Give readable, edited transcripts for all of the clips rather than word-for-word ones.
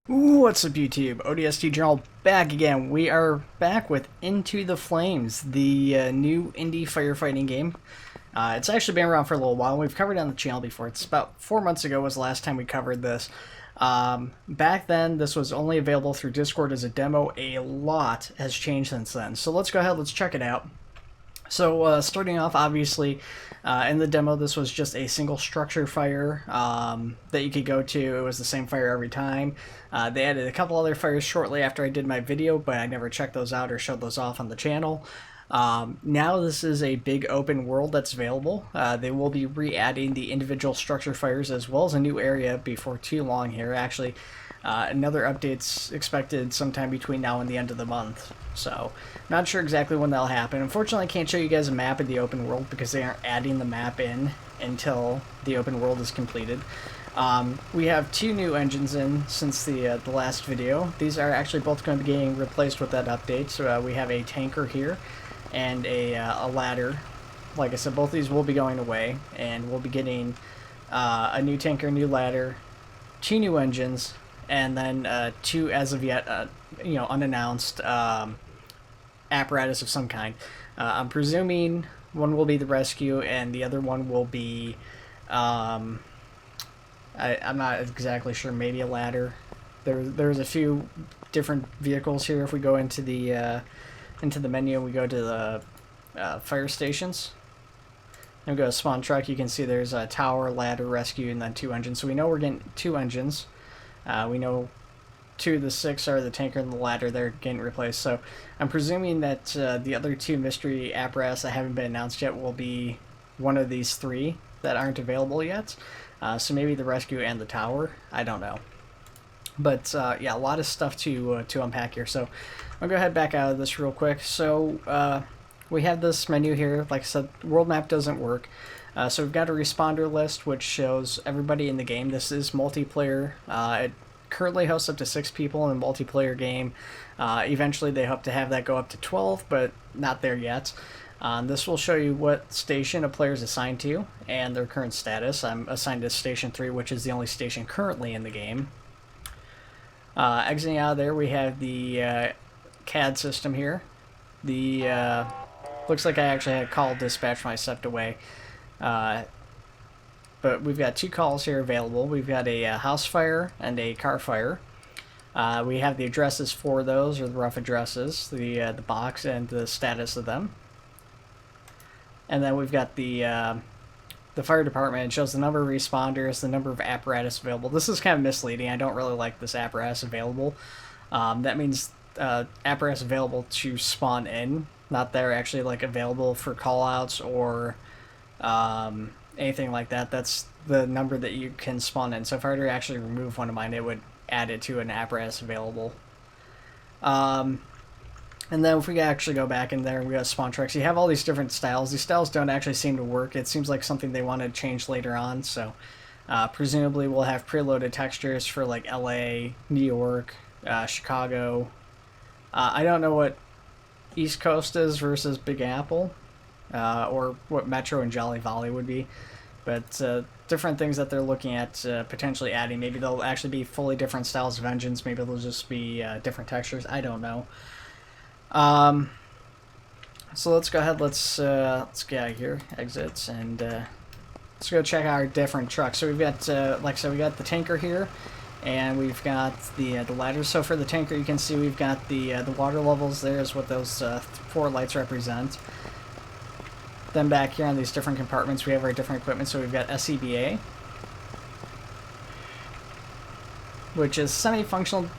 What's up YouTube? ODST Journal back again. We are back with Into the Flames, the new indie firefighting game. It's actually been around for a little while. We've covered it on the channel before. It's about 4 months ago was the last time we covered this. Back then, this was only available through Discord as a demo. A lot has changed since then. So let's go ahead, let's check it out. So starting off, obviously, in the demo, this was just a single structure fire that you could go to. It was the same fire every time. They added a couple other fires shortly after I did my video, but I never checked those out or showed those off on the channel. Now this is a big open world that's available. They will be re-adding the individual structure fires as well as a new area before too long here. Actually, another update's expected sometime between now and the end of the month. So, not sure exactly when that'll happen. Unfortunately, I can't show you guys a map of the open world because they aren't adding the map in until the open world is completed. We have two new engines in since the last video. These are actually both going to be getting replaced with that update. So we have a tanker here and a ladder. Like I said, both of these will be going away, and we'll be getting a new tanker, new ladder, two new engines, and then two, as of yet, unannounced apparatus of some kind. I'm presuming one will be the rescue, and the other one will be, I'm not exactly sure, maybe a ladder. There's a few different vehicles here. If we go into the menu, we go to the fire stations. And we go to spawn truck. You can see there's a tower, ladder, rescue, and then two engines. So we know we're getting two engines. We know two of the six are the tanker and the ladder. They're getting replaced. So I'm presuming that the other two mystery apparatus that haven't been announced yet will be one of these three that aren't available yet. So maybe the rescue and the tower. I don't know. But yeah, a lot of stuff to unpack here. So I'll go ahead back out of this real quick. So we have this menu here. Like I said, world map doesn't work. So we've got a responder list which shows everybody in the game. This is multiplayer. It currently hosts up to 6 people in a multiplayer game. Eventually they hope to have that go up to 12, but not there yet. This will show you what station a player is assigned to and their current status. I'm assigned to Station 3, which is the only station currently in the game. Exiting out of there, we have the CAD system here. The looks like I actually had a call dispatch when I stepped away. But we've got two calls here available. We've got a house fire and a car fire. We have the addresses for those, or the rough addresses, the box and the status of them. And then we've got the fire department. It shows the number of responders, the number of apparatus available. This is kind of misleading. I don't really like this apparatus available. That means apparatus available to spawn in, not they're actually like available for callouts or anything like that. That's the number that you can spawn in. So if I were to actually remove one of mine, it would add it to an apparatus available. And then if we actually go back in there and we got spawn trucks, you have all these different styles. These styles don't actually seem to work. It seems like something they want to change later on. So presumably we'll have preloaded textures for like LA, New York, Chicago. I don't know what East Coast is versus Big Apple, or what Metro and Jolly Valley would be. But different things that they're looking at potentially adding. Maybe they'll actually be fully different styles of engines. Maybe they'll just be different textures. I don't know. So let's go ahead. Let's get out of here. Exits, and let's go check out our different trucks. So we've got, like I said, we got the tanker here, and we've got the ladder. So for the tanker, you can see we've got the water levels. There is what those 4 lights represent. Then back here on these different compartments, we have our different equipment. So we've got SCBA, which is semi-functional.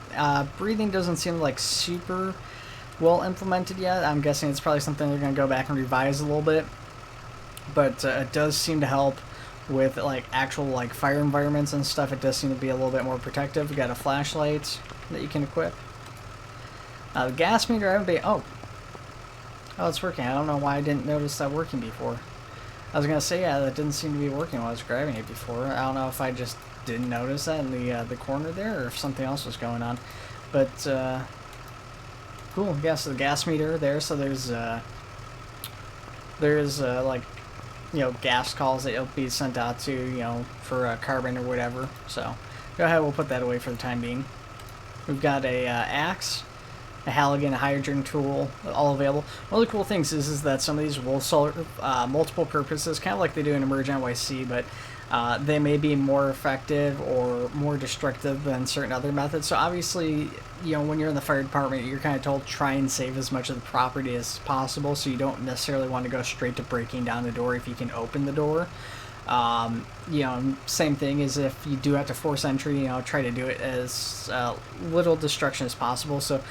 Breathing doesn't seem like super well implemented yet. I'm guessing it's probably something they're going to go back and revise a little bit. But it does seem to help with like actual like fire environments and stuff. It does seem to be a little bit more protective. We got a flashlight that you can equip. The gas meter, I haven't been. Oh, it's working. I don't know why I didn't notice that working before. I was gonna say, yeah, that didn't seem to be working while I was grabbing it before. I don't know if I just didn't notice that in the corner there, or if something else was going on. But cool. Yeah, so the gas meter there. So there's like, you know, gas calls that you'll be sent out to, you know, for carbon or whatever. So go ahead, we'll put that away for the time being. We've got a axe, a Halligan, a hydrogen tool, all available. One of the cool things is that some of these will serve multiple purposes, kind of like they do in Emerge NYC, but they may be more effective or more destructive than certain other methods. So obviously, you know, when you're in the fire department, you're kind of told try and save as much of the property as possible, so you don't necessarily want to go straight to breaking down the door if you can open the door. You know, same thing as if you do have to force entry, you know, try to do it as little destruction as possible. So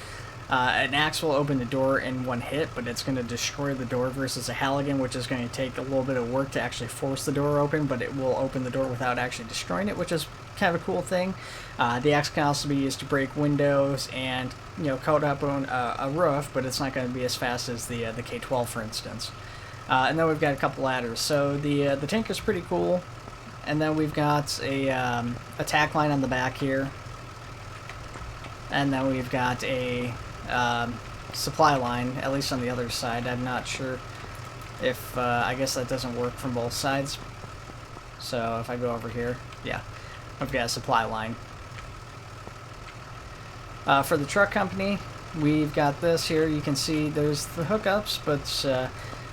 an axe will open the door in one hit, but it's going to destroy the door versus a Halligan, which is going to take a little bit of work to actually force the door open, but it will open the door without actually destroying it, which is kind of a cool thing. The axe can also be used to break windows and, you know, cut up on a roof, but it's not going to be as fast as the K-12, for instance. And then we've got a couple ladders. So the tank is pretty cool. And then we've got a attack line on the back here. And then we've got a supply line, at least on the other side. I'm not sure if, I guess that doesn't work from both sides. So if I go over here, yeah, I've got a supply line. For the truck company, we've got this here. You can see there's the hookups, but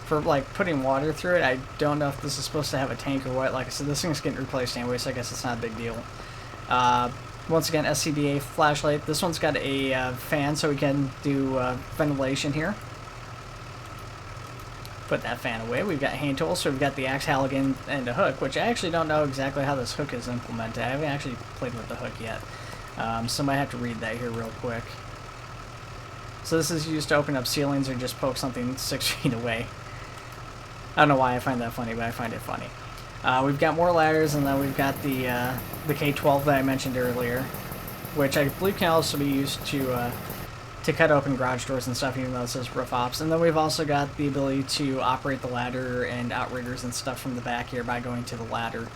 for like putting water through it, I don't know if this is supposed to have a tank or what. Like I said, this thing's getting replaced anyway, so I guess it's not a big deal. Once again, SCBA flashlight. This one's got a fan, so we can do ventilation here. Put that fan away. We've got hand tools, so we've got the axe, Halligan, and a hook, which I actually don't know exactly how this hook is implemented. I haven't actually played with the hook yet, so I might have to read that here real quick. So this is used to open up ceilings or just poke something 6 feet away. I don't know why I find that funny, but I find it funny. We've got more ladders, and then we've got the K-12 that I mentioned earlier, which I believe can also be used to cut open garage doors and stuff, even though it says roof ops. And then we've also got the ability to operate the ladder and outriggers and stuff from the back here by going to the ladder.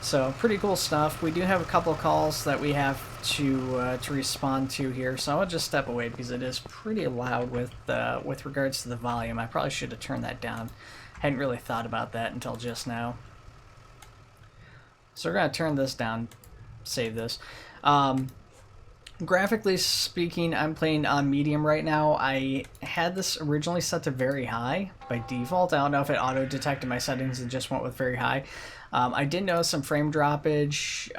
So pretty cool stuff. We do have a couple of calls that we have to respond to here, so I'll just step away because it is pretty loud with regards to the volume. I probably should have turned that down. Hadn't really thought about that until just now. So we're going to turn this down, save this. Graphically speaking, I'm playing on medium right now. I had this originally set to very high by default. I don't know if it auto-detected my settings and just went with very high. I did notice some frame droppage.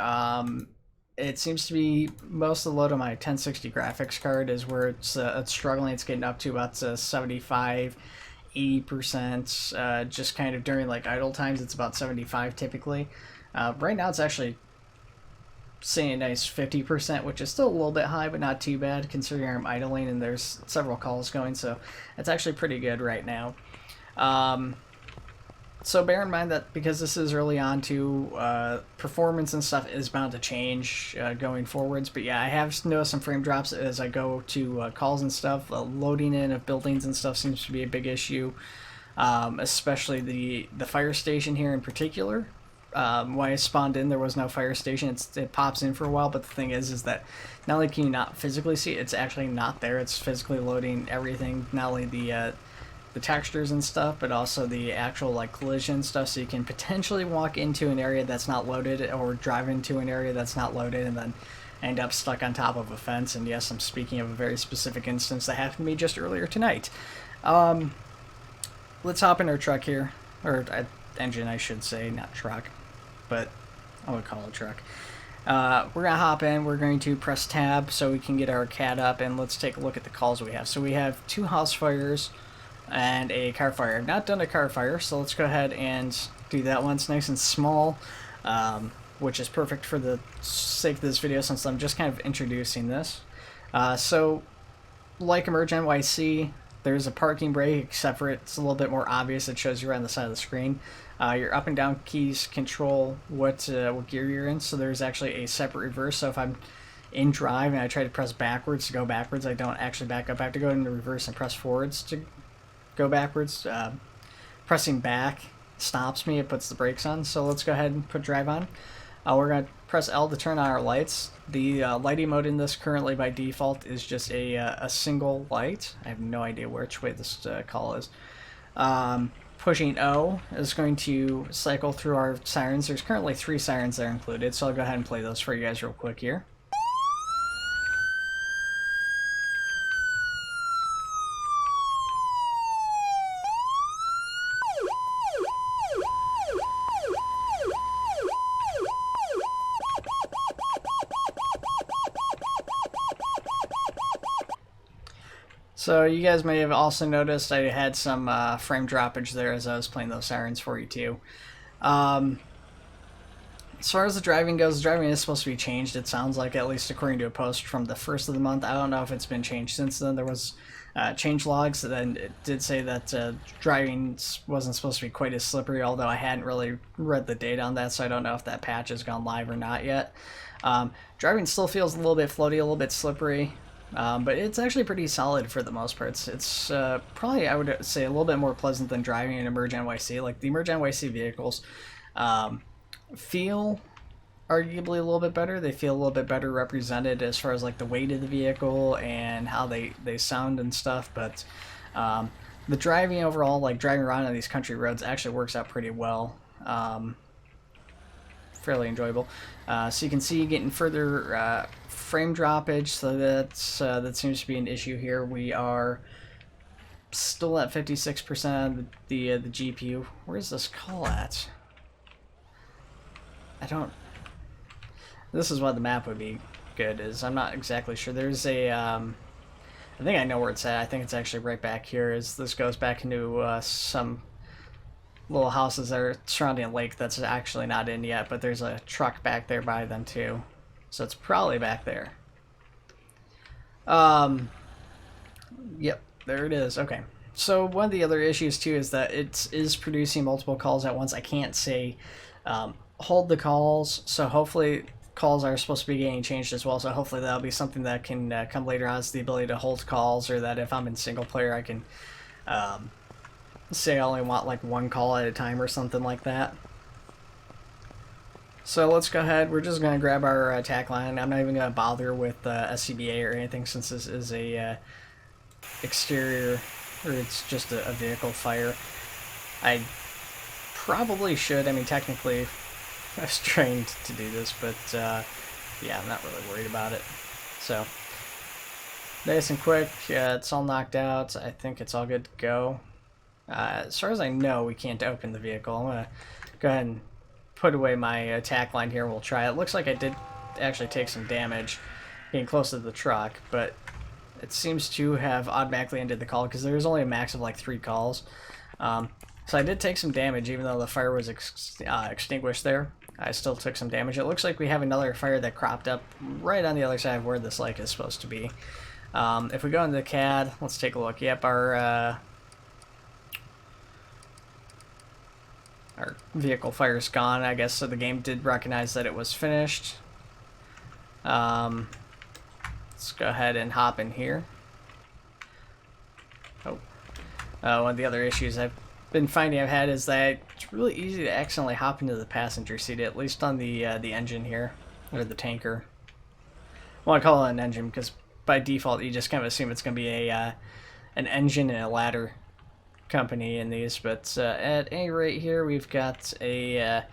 It seems to be most of the load on my 1060 graphics card is where it's struggling. It's getting up to about 75, 80%. Just kind of during like idle times, it's about 75 typically. Right now it's actually saying a nice 50%, which is still a little bit high, but not too bad considering I'm idling and there's several calls going, so it's actually pretty good right now. So bear in mind that because this is early on too, performance and stuff is bound to change going forwards, but yeah, I have noticed some frame drops as I go to calls and stuff. Loading in of buildings and stuff seems to be a big issue, especially the fire station here in particular. When I spawned in, there was no fire station. It pops in for a while, but the thing is that not only can you not physically see it, it's actually not there. It's physically loading everything, not only the textures and stuff, but also the actual like collision stuff, so you can potentially walk into an area that's not loaded or drive into an area that's not loaded and then end up stuck on top of a fence. And yes, I'm speaking of a very specific instance that happened to me just earlier tonight. Let's hop in our truck here, or engine I should say, not truck, but I would call it a truck. We're going to hop in, we're going to press tab so we can get our CAD up, and let's take a look at the calls we have. So we have 2 house fires and a car fire. I've not done a car fire, so let's go ahead and do that one. It's nice and small, which is perfect for the sake of this video since I'm just kind of introducing this. So like Emerge NYC, there's a parking brake, except for it's a little bit more obvious. It shows you right on the side of the screen. Your up and down keys control what gear you're in, so there's actually a separate reverse. So if I'm in drive and I try to press backwards to go backwards, I don't actually back up. I have to go into reverse and press forwards to go backwards. Pressing back stops me, it puts the brakes on. So let's go ahead and put drive on. We're going to press L to turn on our lights. The lighting mode in this currently by default is just a single light. I have no idea which way this call is. Pushing O is going to cycle through our sirens. There's currently 3 sirens that are included, so I'll go ahead and play those for you guys real quick here. So you guys may have also noticed I had some frame droppage there as I was playing those Sirens 42. As far as the driving goes, the driving is supposed to be changed, it sounds like, at least according to a post from the first of the month. I don't know if it's been changed since then. There was change logs, and then it did say that driving wasn't supposed to be quite as slippery, although I hadn't really read the data on that, so I don't know if that patch has gone live or not yet. Driving still feels a little bit floaty, a little bit slippery, but it's actually pretty solid for the most part. It's probably, I would say, a little bit more pleasant than driving in Emerge NYC. Like, the Emerge NYC vehicles feel arguably a little bit better. They feel a little bit better represented as far as like the weight of the vehicle and how they sound and stuff, but the driving overall, like driving around on these country roads, actually works out pretty well. Fairly enjoyable. So you can see getting further frame droppage, so that seems to be an issue here. We are still at 56% of the GPU. Where's this call at? This is what the map would be good, is I'm not exactly sure. There's a, I think I know where it's at. I think it's actually right back here, as this goes back into some little houses that are surrounding a lake that's actually not in yet, but there's a truck back there by them too. So it's probably back there. Yep, there it is. Okay. So one of the other issues too is that it is producing multiple calls at once. I can't say hold the calls, so hopefully calls are supposed to be getting changed as well, so hopefully that'll be something that can come later on, is the ability to hold calls, or that if I'm in single player I can say I only want like one call at a time or something like that. So let's go ahead, we're just going to grab our attack line. I'm not even going to bother with SCBA or anything, since this is a exterior, or it's just a vehicle fire. I probably should, I mean technically I was trained to do this, but yeah, I'm not really worried about it. So, nice and quick, it's all knocked out. I think it's all good to go. As far as I know, we can't open the vehicle. I'm going to go ahead and put away my attack line here, and we'll try it. Looks like I did actually take some damage getting close to the truck, but it seems to have automatically ended the call, because there was only a max of like 3 calls. So I did take some damage, even though the fire was extinguished there. I still took some damage. It looks like we have another fire that cropped up right on the other side of where this lake is supposed to be. If we go into the CAD, let's take a look. Yep, our vehicle fire is gone, I guess, so the game did recognize that it was finished. Let's go ahead and hop in here. One of the other issues I've been finding I've had is that it's really easy to accidentally hop into the passenger seat, at least on the engine here, or the tanker. Well, I call it an engine because by default you just kind of assume it's going to be a an engine and a ladder company in these, but at any rate here we've got a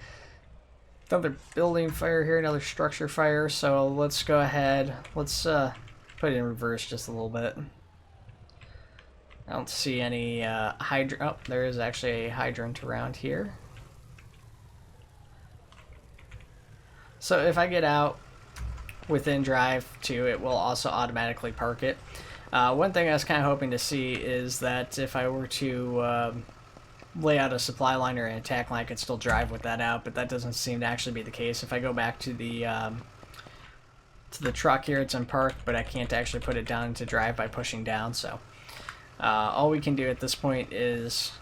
another building fire here, another structure fire, so let's go ahead, let's put it in reverse just a little bit. I don't see any hydrant. Oh, there is actually a hydrant around here. So if I get out within drive 2, it will also automatically park it. One thing I was kind of hoping to see is that if I were to lay out a supply line or an attack line, I could still drive with that out, but that doesn't seem to actually be the case. If I go back to the truck here, it's in park, but I can't actually put it down into drive by pushing down, so all we can do at this point is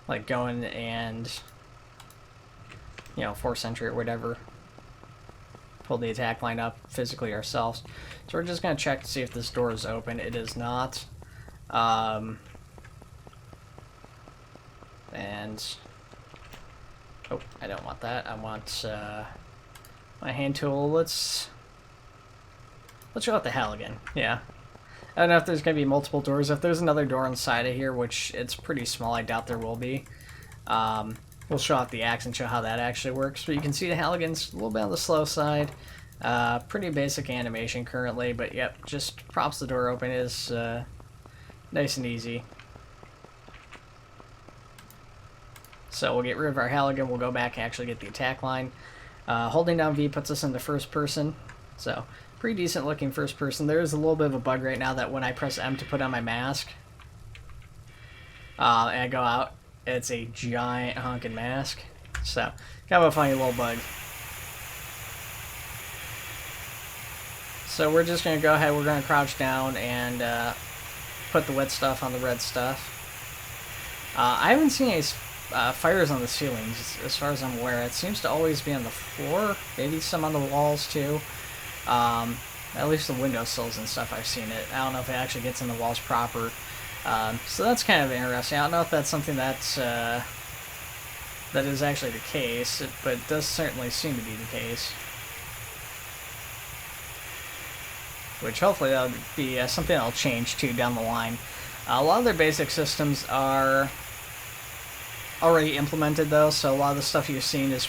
like go in and, you know, force entry or whatever, pull the attack line up physically ourselves. So we're just going to check to see if this door is open. It is not. And oh, I don't want that. I want my hand tool. Let's go with the Halligan. Yeah. I don't know if there's going to be multiple doors. If there's another door inside of here, which it's pretty small, I doubt there will be. We'll show off the axe and show how that actually works. But you can see the Halligan's a little bit on the slow side. Pretty basic animation currently, but yep, just props the door open. Is nice and easy. So we'll get rid of our Halligan. We'll go back and actually get the attack line. Holding down V puts us into first person. So pretty decent looking first person. There is a little bit of a bug right now that when I press M to put on my mask, and I go out, it's a giant honking mask. So, kind of a funny little bug. So we're just going to go ahead, we're going to crouch down and put the wet stuff on the red stuff. I haven't seen any fires on the ceilings, as far as I'm aware. It seems to always be on the floor, maybe some on the walls too. At least the windowsills and stuff, I've seen it. I don't know if it actually gets in the walls proper. So that's kind of interesting. I don't know if that's something that's, that is actually the case, but it does certainly seem to be the case. Which hopefully that'll be something that'll change too down the line. A lot of their basic systems are already implemented though, so a lot of the stuff you've seen is,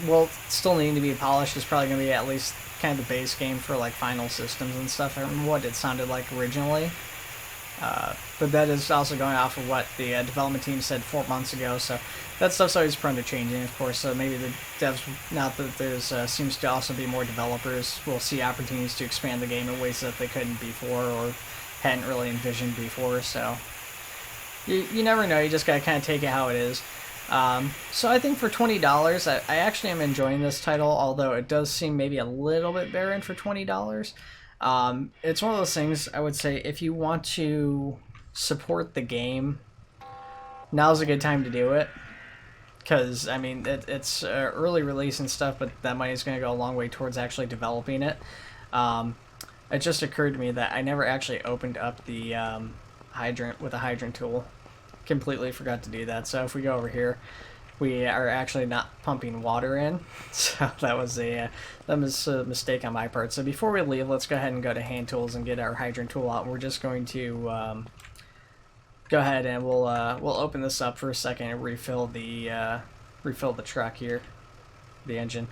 will still need to be polished. It's probably going to be at least kind of the base game for like final systems and stuff, and what it sounded like originally. But that is also going off of what the development team said 4 months ago, so that stuff's always prone to changing, of course. So maybe the devs, now that there's seems to also be more developers, will see opportunities to expand the game in ways that they couldn't before or hadn't really envisioned before. So you never know. You just gotta kind of take it how it is. So I think for $20, I actually am enjoying this title, although it does seem maybe a little bit barren for $20. It's one of those things, I would say, if you want to support the game, now's a good time to do it. Because, I mean, it's early release and stuff, but that money is going to go a long way towards actually developing it. It just occurred to me that I never actually opened up the hydrant with a hydrant tool. Completely forgot to do that. So if we go over here, we are actually not pumping water in, so that was a mistake on my part. So before we leave, let's go ahead and go to hand tools and get our hydrant tool out. We're just going to go ahead and we'll open this up for a second and refill the truck here, the engine.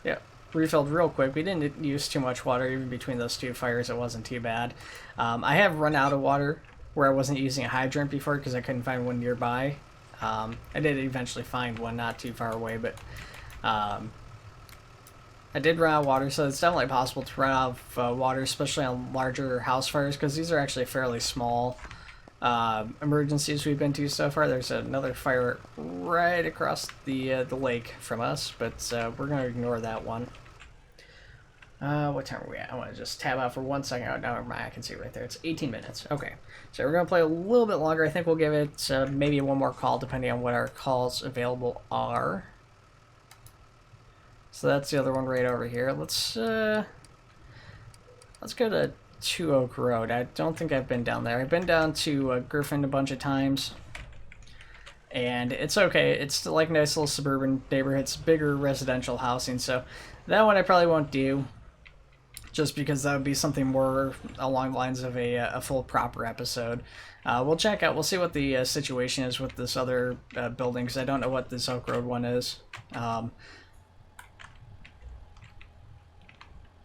Yeah, refilled real quick. We didn't use too much water even between those two fires. It wasn't too bad. I have run out of water where I wasn't using a hydrant before because I couldn't find one nearby. I did eventually find one not too far away, but I did run out of water, so it's definitely possible to run out of water, especially on larger house fires, because these are actually fairly small emergencies we've been to so far. There's another fire right across the lake from us, but we're going to ignore that one. What time are we at? I want to just tab out for 1 second. Oh, no, I can see right there. It's 18 minutes. Okay. So we're going to play a little bit longer. I think we'll give it maybe one more call, depending on what our calls available are. So that's the other one right over here. Let's go to Two Oak Road. I don't think I've been down there. I've been down to Griffin a bunch of times. And it's okay. It's still like a nice little suburban neighborhood. It's bigger residential housing. So that one I probably won't do, just because that would be something more along the lines of a full proper episode. We'll check out, we'll see what the situation is with this other building, because I don't know what this Oak Road one is.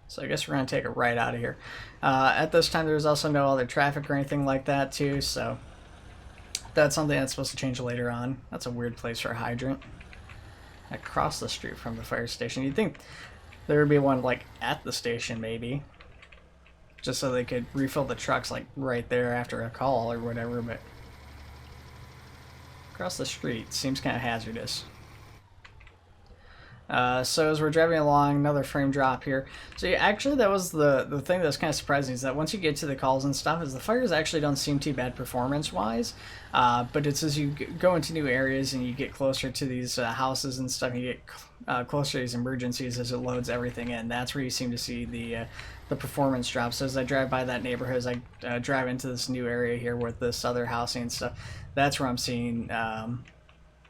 So I guess we're going to take a right out of here. At this time, there's also no other traffic or anything like that, too, so that's something that's supposed to change later on. That's a weird place for a hydrant. Across the street from the fire station. You'd think there would be one, like, at the station, maybe. Just so they could refill the trucks, like, right there after a call or whatever, but across the street seems kind of hazardous. So as we're driving along, another frame drop here. So yeah, actually that was the thing that's kind of surprising, is that once you get to the calls and stuff, is the fires actually don't seem too bad performance-wise. But it's as you go into new areas and you get closer to these houses and stuff, you get closer to these emergencies as it loads everything in. That's where you seem to see the performance drop. So as I drive by that neighborhood, as I drive into this new area here with this other housing and stuff, that's where I'm seeing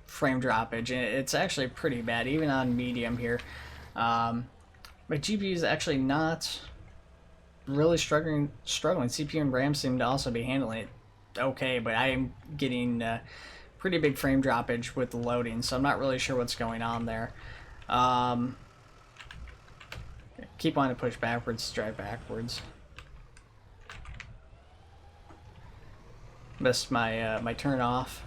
frame droppage. It's actually pretty bad, even on medium here. My GPU is actually not really struggling. CPU and RAM seem to also be handling it okay, but I am getting pretty big frame droppage with the loading, so I'm not really sure what's going on there. Keep wanting to push backwards, drive backwards. Missed my my turn off.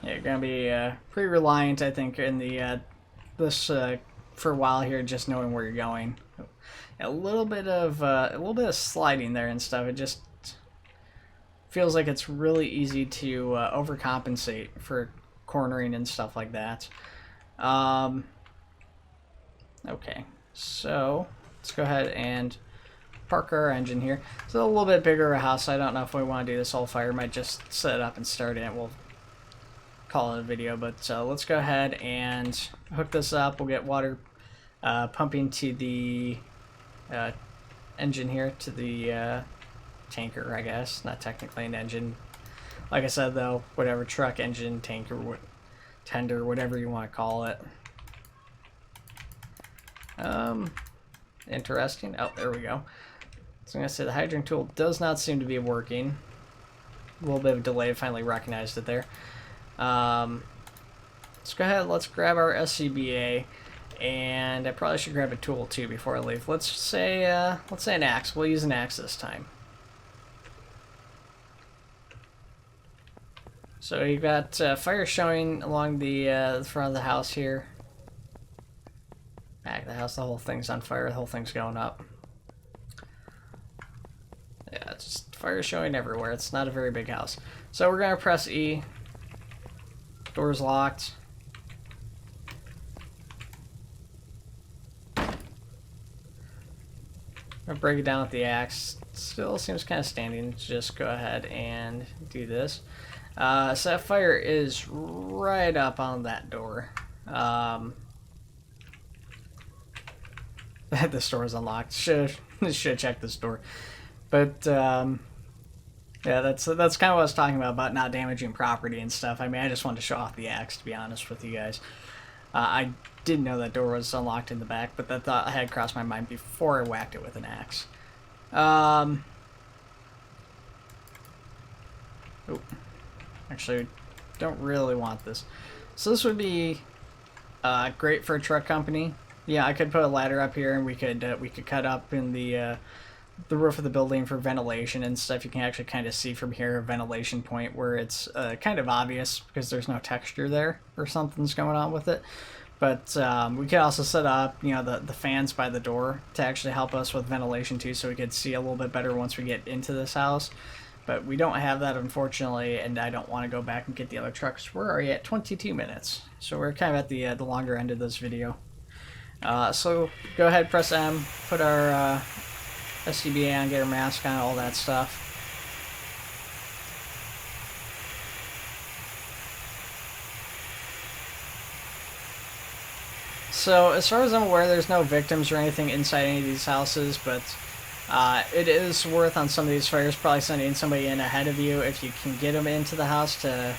Yeah, you're gonna be pretty reliant, I think, in the this for a while here, just knowing where you're going. A little bit of sliding there and stuff. It just feels like it's really easy to overcompensate for cornering and stuff like that. Okay, so let's go ahead and park our engine here. It's a little bit bigger a house. I don't know if we want to do this whole fire. Might just set it up and start it. We'll call it a video, but let's go ahead and hook this up. We'll get water pumping to the engine here, to the tanker, I guess. Not technically an engine. Like I said, though, whatever, truck, engine, tanker, tender, whatever you want to call it. Interesting. Oh, there we go. So I'm going to say the hydrogen tool does not seem to be working. A little bit of a delay, finally recognized it there. Let's go ahead, let's grab our SCBA, and I probably should grab a tool too before I leave. Let's say an axe. We'll use an axe this time. So you've got fire showing along the front of the house here. Back of the house, the whole thing's on fire, the whole thing's going up. Yeah, it's just fire showing everywhere. It's not a very big house. So we're going to press E. Door's locked. I'm going to break it down with the axe. Still seems kind of standing. Just go ahead and do this. So that fire is right up on that door. This door is unlocked. Should check this door. But yeah, that's kind of what I was talking about not damaging property and stuff. I mean, I just wanted to show off the axe, to be honest with you guys. I didn't know that door was unlocked in the back, but that thought had crossed my mind before I whacked it with an axe. Oh, actually, don't really want this. So this would be great for a truck company. Yeah, I could put a ladder up here, and we could cut up in the roof of the building for ventilation and stuff. You can actually kind of see from here a ventilation point where it's kind of obvious because there's no texture there or something's going on with it. But we could also set up, you know, the fans by the door to actually help us with ventilation too, so we could see a little bit better once we get into this house. But we don't have that, unfortunately, and I don't want to go back and get the other trucks. We're already at 22 minutes, so we're kind of at the longer end of this video. So go ahead, press M, put our SCBA on, get our mask on, all that stuff. So as far as I'm aware, there's no victims or anything inside any of these houses, but it is worth on some of these fires probably sending somebody in ahead of you if you can get them into the house to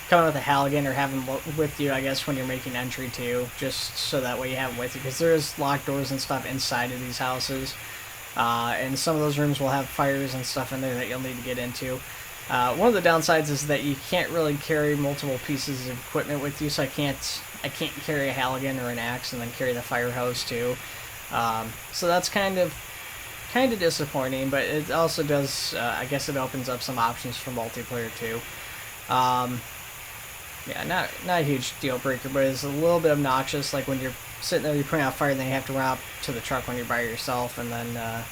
come in with a Halligan or have them with you, I guess, when you're making entry too, just so that way you have them with you, because there is locked doors and stuff inside of these houses. And some of those rooms will have fires and stuff in there that you'll need to get into. One of the downsides is that you can't really carry multiple pieces of equipment with you, so I can't carry a Halligan or an axe and then carry the fire hose too. So that's kind of disappointing, but it also does, I guess it opens up some options for multiplayer too. Yeah, not a huge deal breaker, but it's a little bit obnoxious, like when you're sitting there, you're putting out fire, and then you have to run out to the truck when you're by yourself, and then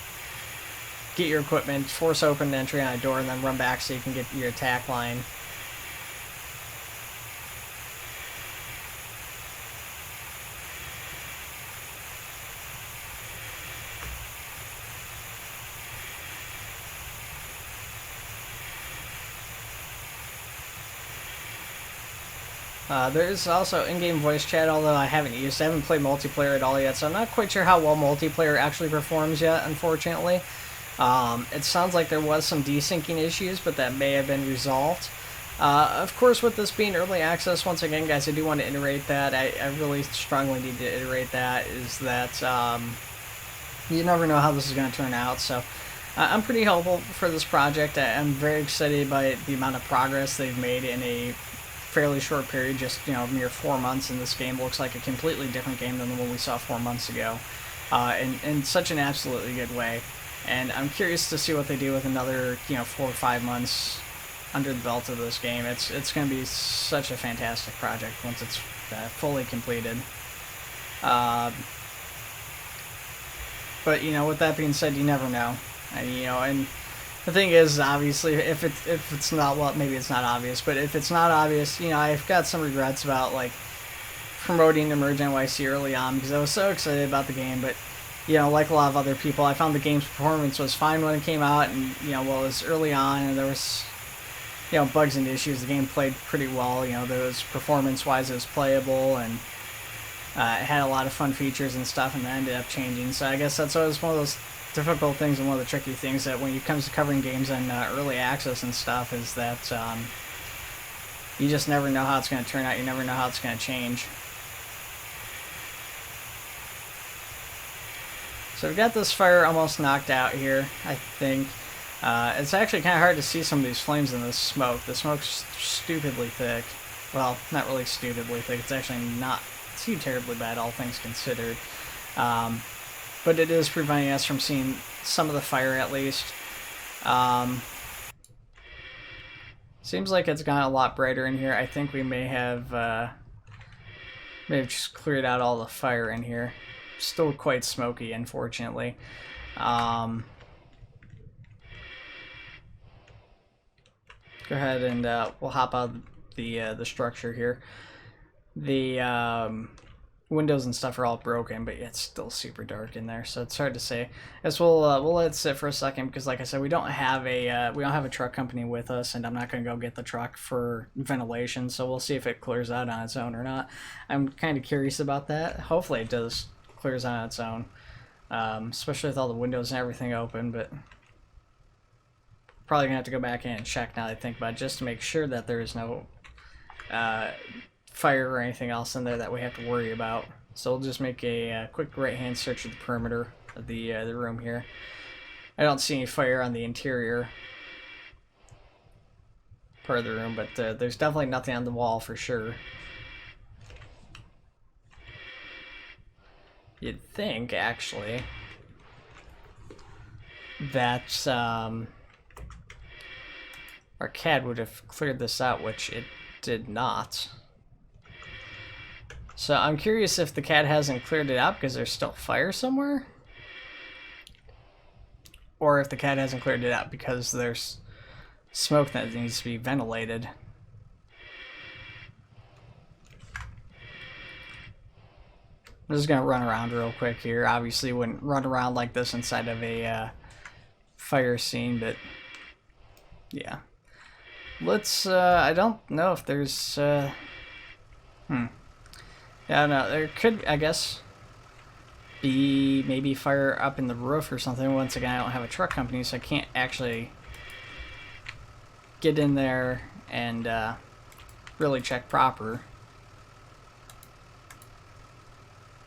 get your equipment, force open an entry on a door, and then run back so you can get your attack line. There's also in-game voice chat, although I haven't played multiplayer at all yet, so I'm not quite sure how well multiplayer actually performs yet, unfortunately. It sounds like there was some desyncing issues, but that may have been resolved. Of course, with this being early access, once again, guys, I do want to iterate that. I really strongly need to iterate that, is that you never know how this is going to turn out, so I'm pretty hopeful for this project. I'm very excited by the amount of progress they've made in a fairly short period, just, you know, mere 4 months, and this game looks like a completely different game than the one we saw 4 months ago, in such an absolutely good way. And I'm curious to see what they do with another, you know, 4 or 5 months under the belt of this game. It's going to be such a fantastic project once it's fully completed. But you know, with that being said, you never know. And you know, and the thing is, obviously, if it's not, well, maybe it's not obvious, but if it's not obvious, you know, I've got some regrets about like promoting Emerge NYC early on because I was so excited about the game. But you know, like a lot of other people, I found the game's performance was fine when it came out, and you know, well, it was early on, and there was, you know, bugs and issues. The game played pretty well. You know, there was performance-wise, it was playable, and it had a lot of fun features and stuff, and then ended up changing. So I guess that's always one of those difficult things and one of the tricky things that when it comes to covering games in early access and stuff is that you just never know how it's going to turn out. You never know how it's going to change. So we've got this fire almost knocked out here, I think. It's actually kind of hard to see some of these flames in this smoke. The smoke's stupidly thick. Well, not really stupidly thick. It's actually not too terribly bad, all things considered. But it is preventing us from seeing some of the fire, at least. Seems like it's gotten a lot brighter in here. I think we may have just cleared out all the fire in here. Still quite smoky, unfortunately. Go ahead and we'll hop out the structure here. The windows and stuff are all broken, but it's still super dark in there, so it's hard to say. As we'll let it sit for a second because, like I said, we don't have a truck company with us, and I'm not going to go get the truck for ventilation. So we'll see if it clears out on its own or not. I'm kind of curious about that. Hopefully, it does clears on its own, especially with all the windows and everything open. But probably gonna have to go back in and check now that I think about it, just to make sure that there is no fire or anything else in there that we have to worry about. So we'll just make a quick right-hand search of the perimeter of the room here. I don't see any fire on the interior part of the room, but there's definitely nothing on the wall for sure. You'd think, actually, that our CAD would have cleared this out, which it did not. So I'm curious if the CAD hasn't cleared it out because there's still fire somewhere, or if the CAD hasn't cleared it out because there's smoke that needs to be ventilated. I'm just gonna run around real quick here. Obviously wouldn't run around like this inside of a fire scene, but yeah. Let's I don't know if there's yeah, no, there could, I guess, be maybe fire up in the roof or something. Once again, I don't have a truck company, so I can't actually get in there and really check proper.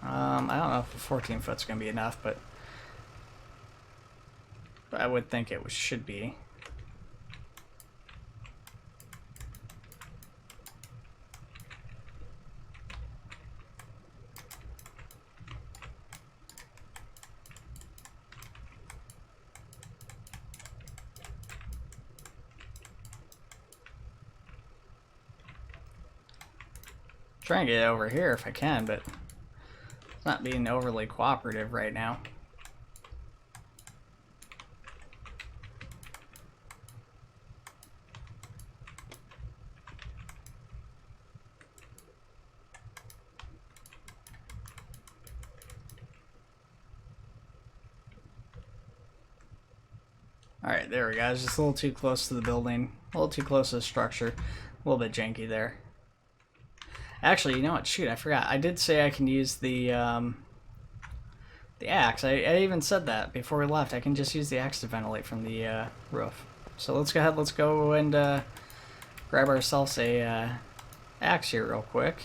I don't know if a 14 foot's gonna be enough, but I would think it should be. Try and get it over here if I can, but it's not being overly cooperative right now. Alright, there we go. I was just a little too close to the building, a little too close to the structure, a little bit janky there. Actually, you know what? Shoot, I forgot. I did say I can use the axe. I even said that before we left. I can just use the axe to ventilate from the roof. So let's go ahead. Let's go and grab ourselves a axe here real quick.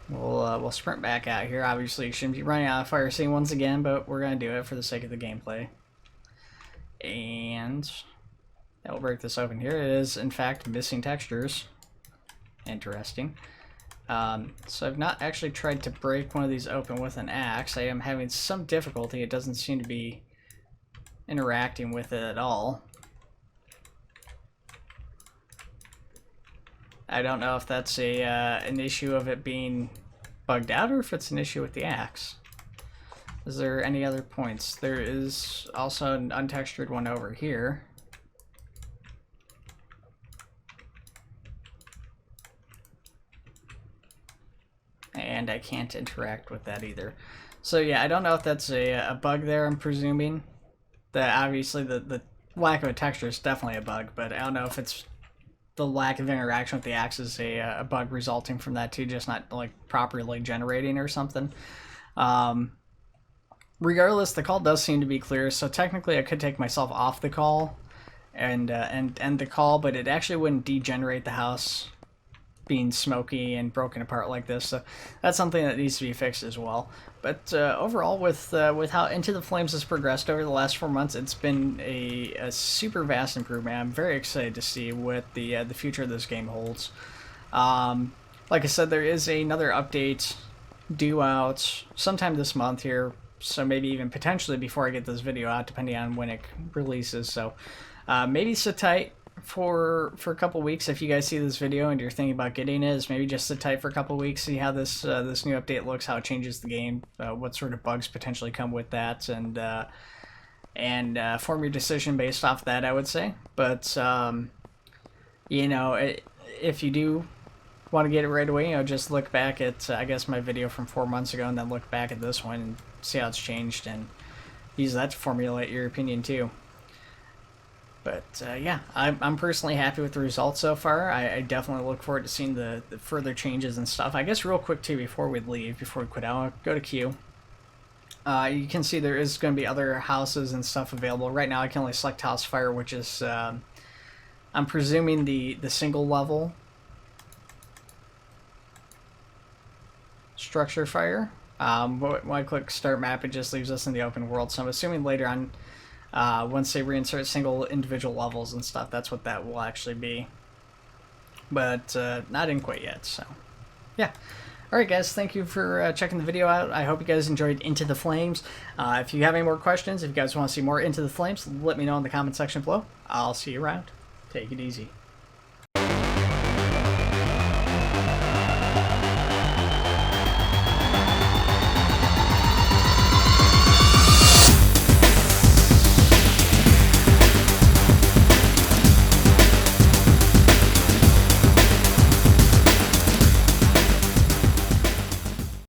We'll sprint back out here. Obviously, you shouldn't be running out of fire scene once again, but we're gonna do it for the sake of the gameplay. And yeah, we'll break this open here. It is, in fact, missing textures. Interesting. So I've not actually tried to break one of these open with an axe. I am having some difficulty. It doesn't seem to be interacting with it at all. I don't know if that's a an issue of it being bugged out or if it's an issue with the axe. Is there any other points? There is also an untextured one over here. And I can't interact with that either. So yeah, I don't know if that's a bug there, I'm presuming. That obviously the lack of a texture is definitely a bug, but I don't know if it's the lack of interaction with the axe is a bug resulting from that too, just not like properly generating or something. Regardless, the call does seem to be clear, so technically I could take myself off the call and end the call, but it actually wouldn't degenerate the house being smoky and broken apart like this, so that's something that needs to be fixed as well. But overall, with how Into the Flames has progressed over the last 4 months, it's been a super vast improvement. I'm very excited to see what the future of this game holds. Like I said, there is another update due out sometime this month here, so maybe even potentially before I get this video out, depending on when it releases. So maybe sit tight for a couple weeks. If you guys see this video and you're thinking about getting it, is maybe just sit tight for a couple weeks, see how this this new update looks, how it changes the game, what sort of bugs potentially come with that, and form your decision based off that, I would say. But you know, if you do want to get it right away, you know, just look back at I guess my video from 4 months ago, and then look back at this one and see how it's changed, and use that to formulate your opinion too. But yeah, I'm personally happy with the results so far. I definitely look forward to seeing the further changes and stuff. I guess real quick too, before we leave, before we quit out, I'll go to queue. You can see there is going to be other houses and stuff available. Right now I can only select House Fire, which is, I'm presuming the single level structure fire. When I click Start Map, it just leaves us in the open world, so I'm assuming later on, once they reinsert single individual levels and stuff, that's what that will actually be. But not in quite yet, so yeah. Alright guys, thank you for checking the video out. I hope you guys enjoyed Into the Flames. If you have any more questions, if you guys want to see more Into the Flames, let me know in the comment section below. I'll see you around. Take it easy.